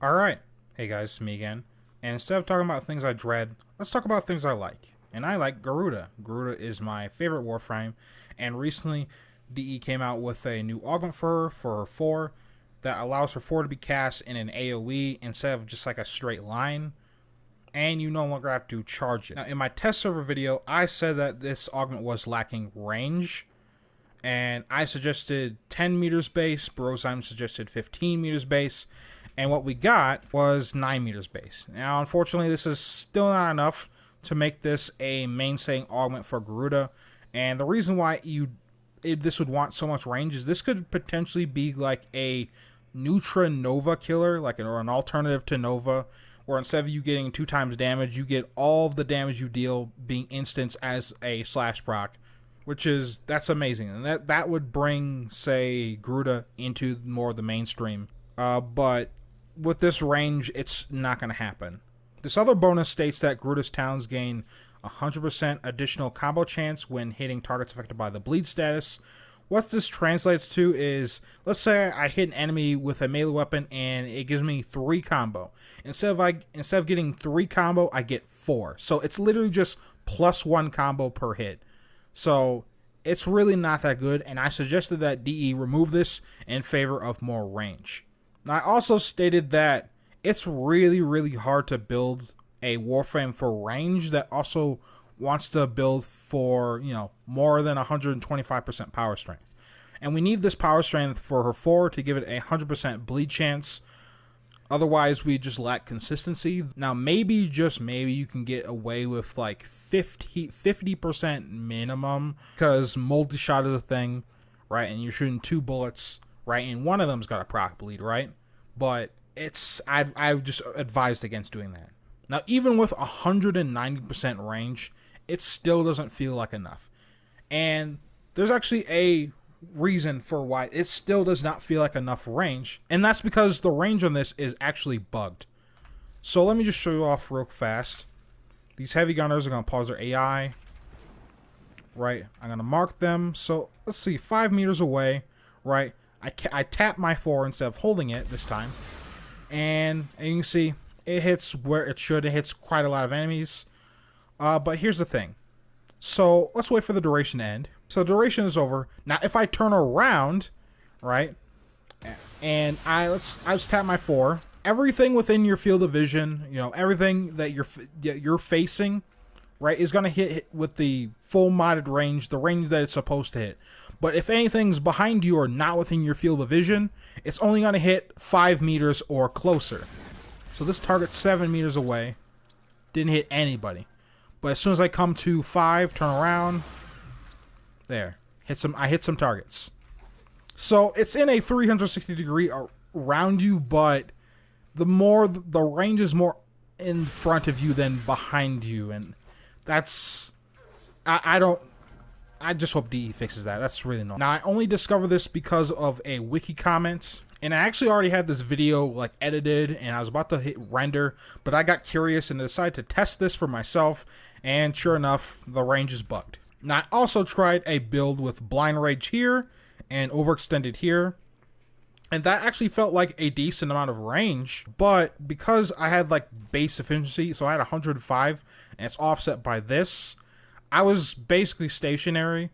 Alright, hey guys, it's me again. And instead of talking about things I dread, let's talk about things I like. And I like Garuda. Garuda is my favorite Warframe, and recently DE came out with a new augment for her 4 that allows her 4 to be cast in an AoE instead of just like a straight line, and you no longer have to charge it. Now, in my test server video, I said that this augment was lacking range, and I suggested 10 meters base, Brozheim suggested 15 meters base, and what we got was 9 meters base. Now, unfortunately, this is still not enough to make this a mainstay augment for Garuda, and the reason why this would want so much range is this could potentially be like a Neutra Nova killer, or an alternative to Nova, where instead of you getting 2 times damage, you get all of the damage you deal being instanced as a slash proc, that's amazing, and that would bring, say, Garuda into more of the mainstream. But with this range, it's not going to happen. This other bonus states that Garuda's Talons gain 100% additional combo chance when hitting targets affected by the bleed status. What this translates to is, let's say I hit an enemy with a melee weapon and it gives me 3 combo. Instead of getting 3 combo, I get 4. So it's literally just +1 combo per hit. So it's really not that good, and I suggested that DE remove this in favor of more range. Now, I also stated that it's really, really hard to build a Warframe for range that also wants to build for, more than 125% power strength. And we need this power strength for her 4 to give it a 100% bleed chance. Otherwise, we just lack consistency. Now, maybe, just maybe, you can get away with like 50% minimum, because multi-shot is a thing, right? And you're shooting 2 bullets, right? And one of them's got a proc bleed, right? But I've just advised against doing that. Now, even with 190% range, it still doesn't feel like enough. And there's actually a reason for why it still does not feel like enough range, and that's because the range on this is actually bugged. So let me just show you off real fast. These heavy gunners are going to pause their AI, right? I'm going to mark them. So let's see, 5 meters away, right? I tap my 4 instead of holding it this time, and you can see it hits where it should. It hits quite a lot of enemies. But here's the thing. So let's wait for the duration to end. So the duration is over. Now, if I turn around, right, and I just tap my 4, everything within your field of vision, everything that you're facing, right, is gonna hit with the full modded range, the range that it's supposed to hit. But if anything's behind you or not within your field of vision, it's only gonna hit 5 meters or closer. So this target's 7 meters away. Didn't hit anybody. But as soon as I come to 5, turn around, there, I hit some targets. So it's in a 360 degree around you, but the range is more in front of you than behind you, and that's I just hope DE fixes that. That's really annoying. Now, I only discovered this because of a wiki comment, and I actually already had this video edited, and I was about to hit render, but I got curious and decided to test this for myself, and sure enough, the range is bugged. Now, I also tried a build with blind rage here and overextended here, and that actually felt like a decent amount of range, but because I had base efficiency, so I had 105, and it's offset by this, I was basically stationary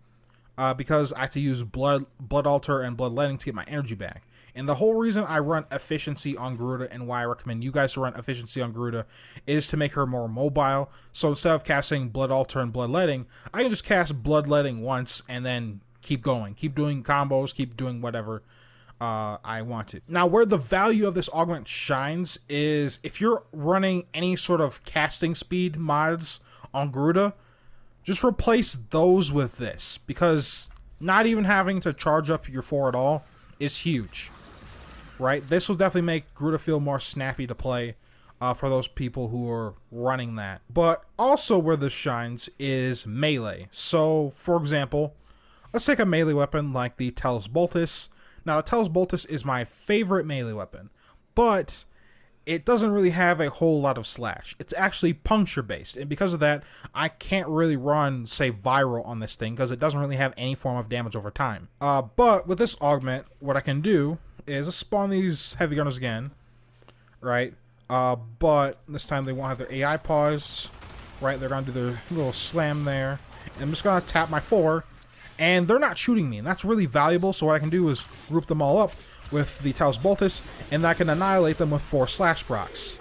because I had to use blood altar and bloodletting to get my energy back. And the whole reason I run efficiency on Garuda, and why I recommend you guys to run efficiency on Garuda, is to make her more mobile. So instead of casting blood altar and bloodletting, I can just cast bloodletting once and then keep going, keep doing combos, keep doing whatever I want to. Now, where the value of this augment shines is if you're running any sort of casting speed mods on Garuda, just replace those with this, because not even having to charge up your 4 at all is huge, right? This will definitely make Garuda feel more snappy to play for those people who are running that. But also where this shines is melee. So, for example, let's take a melee weapon like the Talons Boltus. Now, the Talons Boltus is my favorite melee weapon, but it doesn't really have a whole lot of slash. It's actually puncture based, and because of that, I can't really run, say, viral on this thing because it doesn't really have any form of damage over time. But with this augment, what I can do is spawn these heavy gunners again, right? But this time they won't have their AI pause, right? They're gonna do their little slam there. And I'm just gonna tap my 4, and they're not shooting me, and that's really valuable. So what I can do is group them all up with the Talos Boltus, and I can annihilate them with 4 slash procs.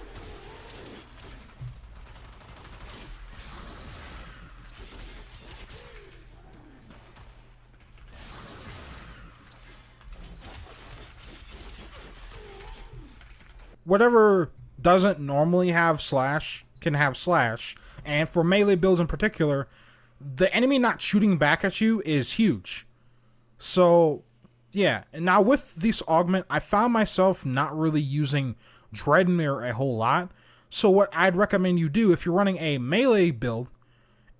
Whatever doesn't normally have slash can have slash, and for melee builds in particular, the enemy not shooting back at you is huge. So yeah, and now with this augment, I found myself not really using Dreadmere a whole lot. So what I'd recommend you do if you're running a melee build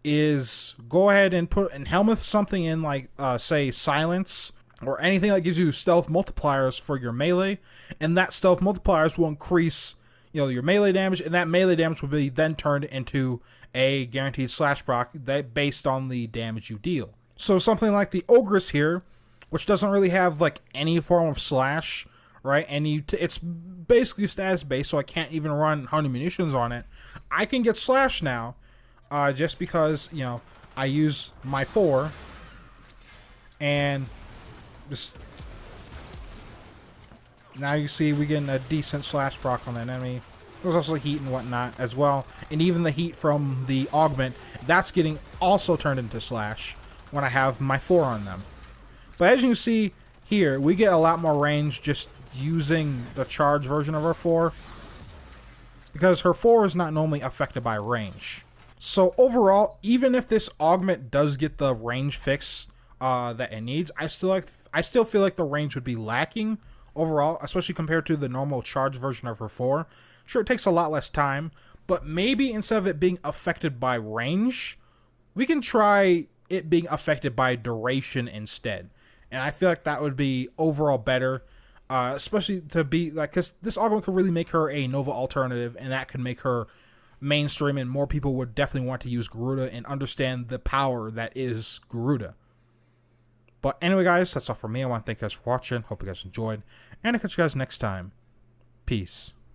is go ahead and put and helmet something in, like say silence or anything that gives you stealth multipliers for your melee, and that stealth multipliers will increase, you know, your melee damage, and that melee damage will be then turned into a guaranteed slash proc that based on the damage you deal. So something like the Ogress here, which doesn't really have like any form of slash, right? And it's basically status based, so I can't even run 100 munitions on it. I can get slash now, just because, you know, I use my 4 and just now you see we getting a decent slash proc on that enemy. There's also heat and whatnot as well, and even the heat from the augment, that's getting also turned into slash when I have my 4 on them. But as you can see here, we get a lot more range just using the charge version of her 4, because her 4 is not normally affected by range. So overall, even if this augment does get the range fix that it needs, I still feel like the range would be lacking overall, especially compared to the normal charge version of her 4. Sure, it takes a lot less time, but maybe instead of it being affected by range, we can try it being affected by duration instead. And I feel like that would be overall better, especially to be like, because this augment could really make her a Nova alternative, and that could make her mainstream, and more people would definitely want to use Garuda and understand the power that is Garuda. But anyway, guys, that's all for me. I want to thank you guys for watching. Hope you guys enjoyed, and I'll catch you guys next time. Peace.